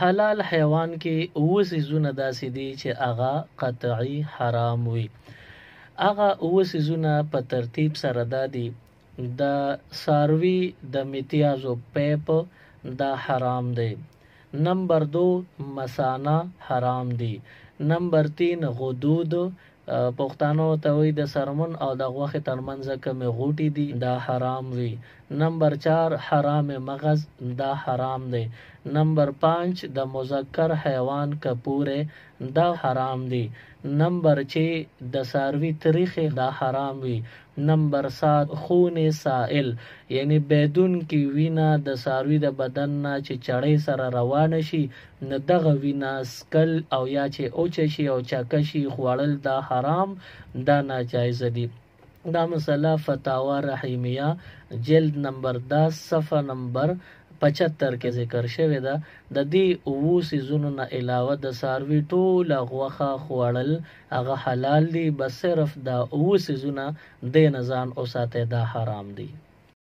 حلال حیوان کې اوه سيزونه داسې دي چې هغه قطعي حرام وي. هغه اوه سيزونه په ترتیب سره دادي: د څاروي د میتیازو پیپ دا حرام دی. نمبر 2 مثانه حرام دی. نمبر 3 غدود، پښتانه ته وایي د سرمن او د غوښې ترمنځ کومې غوټې دي دا حرام وي. نمبر 4 حرام مغز دا حرام دی. نمبر 5 د مذکر حیوان کپوره دا حرام دی. نمبر 6 د څاروي تریخې دا حرام وي. نمبر 7 خون سائل، یعنی بدون کې وینا د څاروي د بدن نه چې چړې سره روان شي نه دغه وینا سکل او یا چې اوچ شي او چاکه شي خوړل دا حرام، دا ناجایز دي. دا مسله فتاوا رحیمیه جلد نمبر 10 صفحه نمبر 75 کې ذکر شوی ده. د دې اوو سيزونو نه علاوه د څاروي ټوله غوښه خوړل هغه حلال دي، بس صرف دا اوو سيزونه د نزان او ساته دا حرام دي.